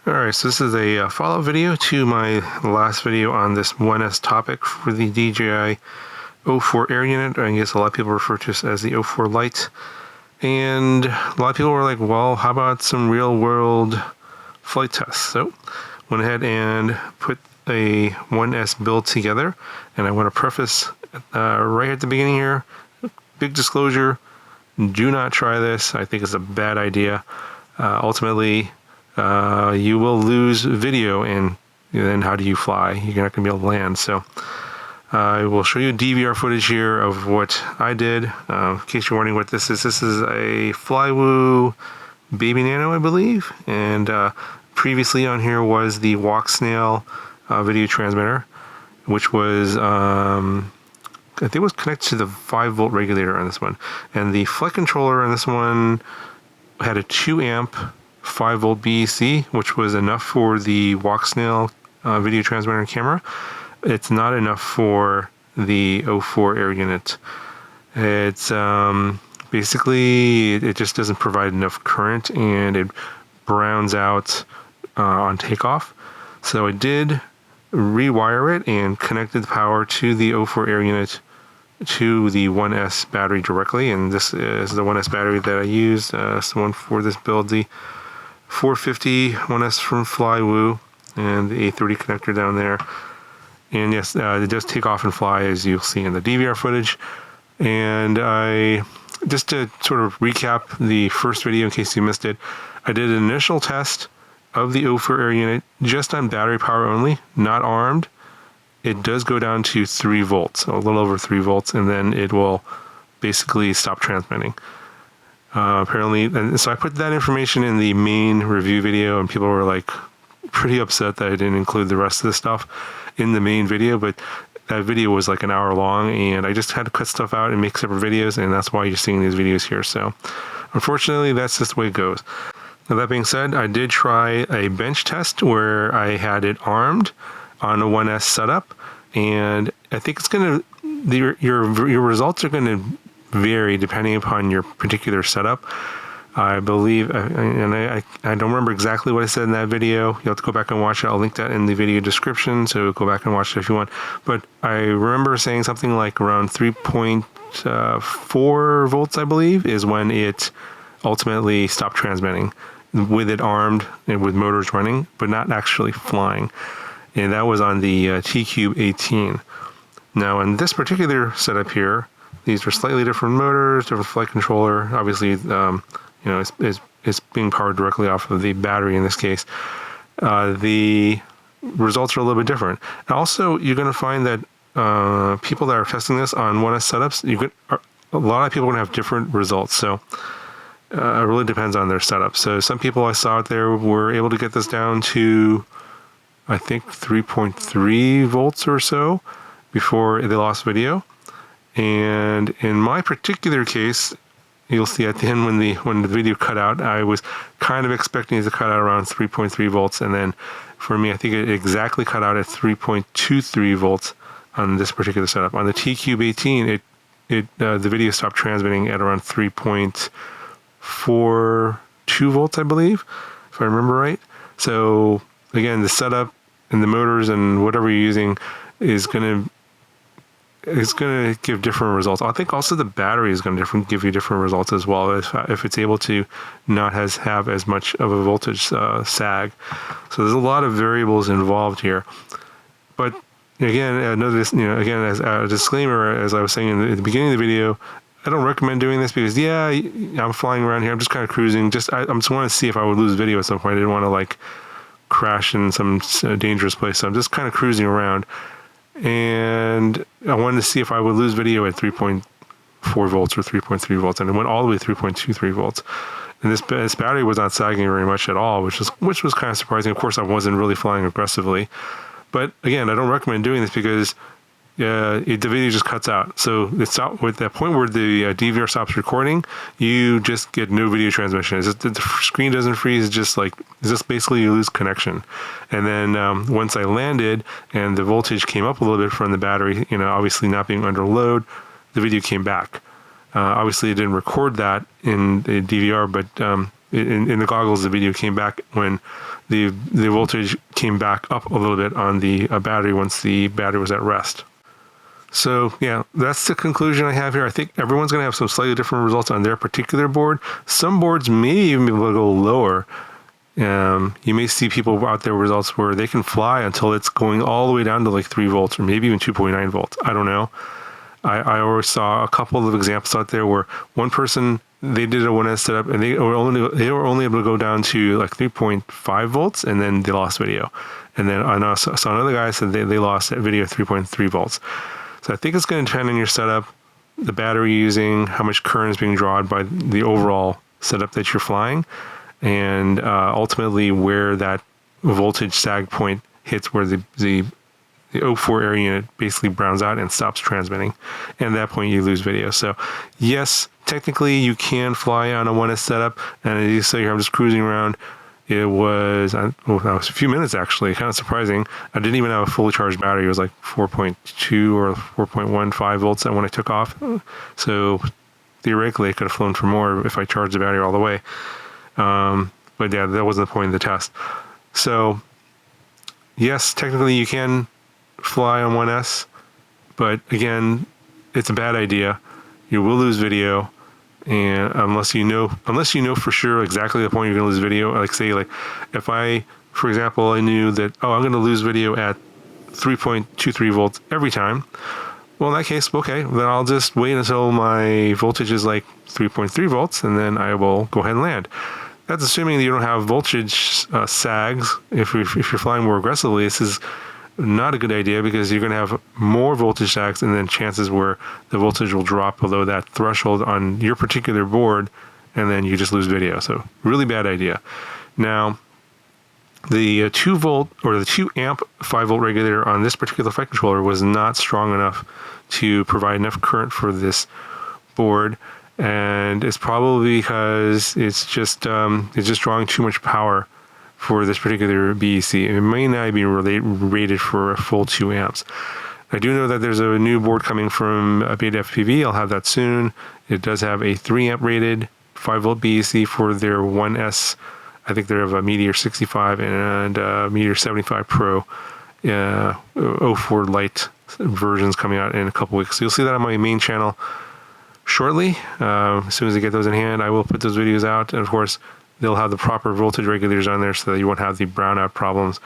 Alright, so this is a follow-up video to my last video on this 1S topic for the DJI O4 Air unit. I guess a lot of people refer to this as the O4 Lite. And a lot of people were like, well, how about some real-world flight tests? So went ahead and put a 1S build together. And I want to preface right at the beginning here, big disclosure, do not try this. I think it's a bad idea. Ultimately, you will lose video, and then how do you fly? You're not going to be able to land. So I will show you DVR footage here of what I did. In case you're wondering what this is a Flywoo Baby Nano, I believe. And previously on here was the Walk Snail video transmitter, which was I think it was connected to the 5-volt regulator on this one. And the flight controller on this one had a 2 amp 5-volt BEC, which was enough for the Walk Snail video transmitter and camera. It's not enough for the O4 Air unit. It's basically, it just doesn't provide enough current, and it browns out on takeoff. So I did rewire it and connected the power to the O4 Air unit to the 1S battery directly, and this is the 1S battery that I used. It's the one for this build, the 450 1S from Flywoo, and the A30 connector down there. And yes, it does take off and fly, as you'll see in the DVR footage. And I, just to sort of recap the first video in case you missed it, I did an initial test of the O4 Air unit just on battery power only, not armed. It does go down to 3 volts, a little over 3 volts, and then it will basically stop transmitting. Apparently, and so I put that information in the main review video, and people were like pretty upset that I didn't include the rest of the stuff in the main video, but that video was like an hour long, and I just had to cut stuff out and make separate videos, and that's why you're seeing these videos here. So unfortunately, that's just the way it goes. Now, that being said, I did try a bench test where I had it armed on a 1S setup, and I think it's going to, your results are going to vary depending upon your particular setup. I believe, and I don't remember exactly what I said in that video. You'll have to go back and watch it. I'll link that in the video description, so go back and watch it if you want. But I remember saying something like around 3.4 volts, I believe, is when it ultimately stopped transmitting, with it armed and with motors running, but not actually flying. And that was on the T-Cube 18. Now, in this particular setup here, these are slightly different motors, different flight controller. Obviously, it's being powered directly off of the battery in this case. The results are a little bit different. And also, you're going to find that people that are testing this on 1S setups, a lot of people are going to have different results. So it really depends on their setup. So some people I saw out there were able to get this down to, I think, 3.3 volts or so before they lost video. And in my particular case, you'll see at the end when the video cut out, I was kind of expecting it to cut out around 3.3 volts. And then for me, I think it exactly cut out at 3.23 volts on this particular setup. On the T-Cube 18, the video stopped transmitting at around 3.42 volts, I believe, if I remember right. So again, the setup and the motors and whatever you're using is going to give different results. I think also the battery is going to give you different results as well, if it's able to not have as much of a voltage sag. So there's a lot of variables involved here. But again, again, as a disclaimer, as I was saying in the beginning of the video, I don't recommend doing this because, yeah, I'm flying around here. I'm just kind of cruising. I just want to see if I would lose video at some point. I didn't want to like crash in some dangerous place. So I'm just kind of cruising around. And I wanted to see if I would lose video at 3.4 volts or 3.3 volts, and it went all the way to 3.23 volts. And this battery was not sagging very much at all, which was kind of surprising. Of course, I wasn't really flying aggressively, but again, I don't recommend doing this because the video just cuts out. So it's out with that point where the DVR stops recording, you just get no video transmission. The screen doesn't freeze. It's just basically you lose connection. And then once I landed and the voltage came up a little bit from the battery, obviously not being under load, the video came back. Obviously, it didn't record that in the DVR, but in the goggles, the video came back when the voltage came back up a little bit on the battery once the battery was at rest. So yeah, that's the conclusion I have here. I think everyone's going to have some slightly different results on their particular board. Some boards may even be able to go lower. You may see people out there with results where they can fly until it's going all the way down to like 3 volts or maybe even 2.9 volts. I don't know. I always saw a couple of examples out there where one person, they did a 1S setup and they were only able to go down to like 3.5 volts and then they lost video. And then I saw another guy said they lost that video at 3.3 volts. So I think it's going to depend on your setup, the battery you're using, how much current is being drawn by the overall setup that you're flying, and ultimately where that voltage sag point hits, where the O4 air unit basically browns out and stops transmitting. And at that point, you lose video. So yes, technically you can fly on a 1S setup. And as you see here, I'm just cruising around. It was a few minutes actually, kind of surprising. I didn't even have a fully charged battery. It was like 4.2 or 4.15 volts when I took off. So theoretically, I could have flown for more if I charged the battery all the way. But yeah, that wasn't the point of the test. So yes, technically you can fly on 1S, but again, it's a bad idea. You will lose video. And unless you know for sure exactly the point you're going to lose video, like say, like if I, for example, I knew that, oh, I'm going to lose video at 3.23 volts every time. Well, in that case, okay, then I'll just wait until my voltage is like 3.3 volts, and then I will go ahead and land. That's assuming that you don't have voltage sags. If you're flying more aggressively, this is not a good idea because you're going to have more voltage sags, and then chances where the voltage will drop below that threshold on your particular board, and then you just lose video. So really bad idea. Now, the 2 volt or the 2 amp 5 volt regulator on this particular flight controller was not strong enough to provide enough current for this board, and it's probably because it's just drawing too much power for this particular BEC. It may not be rated for a full 2 amps. I do know that there's a new board coming from Beta FPV. I'll have that soon. It does have a 3 amp rated 5 volt BEC for their 1S. I think they have a Meteor 65 and a Meteor 75 Pro 04 Lite versions coming out in a couple weeks. So you'll see that on my main channel shortly. As soon as I get those in hand, I will put those videos out. And of course, they'll have the proper voltage regulators on there so that you won't have the brownout problems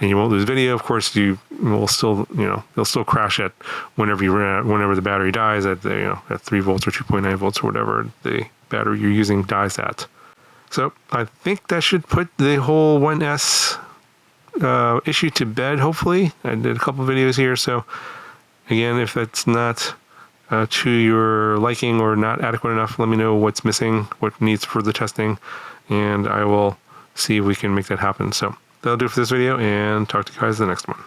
and you won't lose video. Of course, you will still, they'll still crash at whenever the battery dies at at 3 volts or 2.9 volts or whatever the battery you're using dies at. So I think that should put the whole 1S issue to bed, hopefully. I did a couple videos here. So again, if that's not to your liking or not adequate enough, let me know what's missing, what needs further testing, and I will see if we can make that happen. So that'll do it for this video, and talk to you guys in the next one.